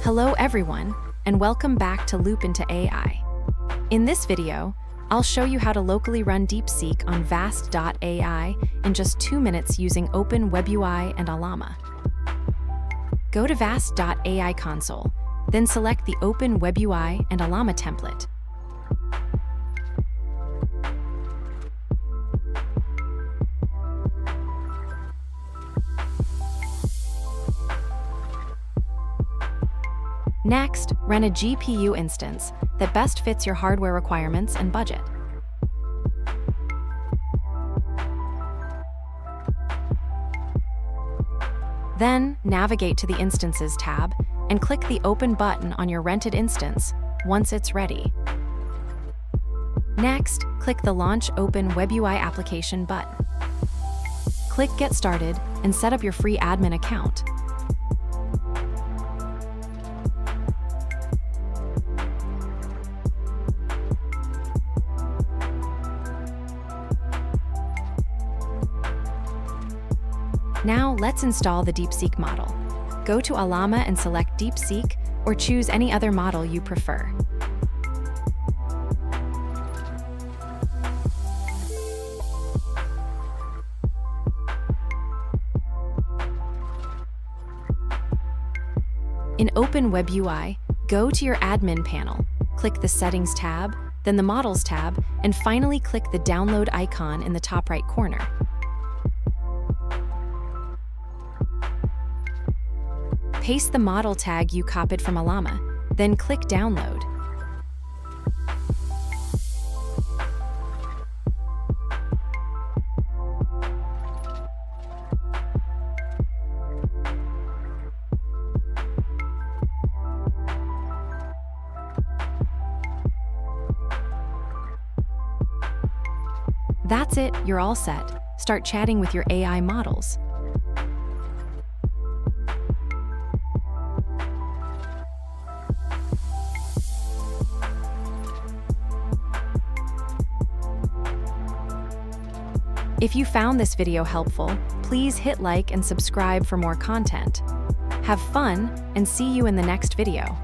Hello everyone, and welcome back to Loop into AI. In this video, I'll show you how to locally run DeepSeek on Vast.ai in just 2 minutes using Open WebUI and Ollama. Go to Vast.ai console, then select the Open WebUI and Ollama template. Next, run a GPU instance that best fits your hardware requirements and budget. Then, navigate to the Instances tab and click the Open button on your rented instance once it's ready. Next, click the Launch Open WebUI application button. Click Get Started and set up your free admin account. Now let's install the DeepSeek model. Go to Ollama and select DeepSeek, or choose any other model you prefer. In Open WebUI, go to your admin panel, click the Settings tab, then the Models tab, and finally click the Download icon in the top right corner. Paste the model tag you copied from Ollama, then click Download. That's it, you're all set. Start chatting with your AI models. If you found this video helpful, please hit like and subscribe for more content. Have fun, and see you in the next video.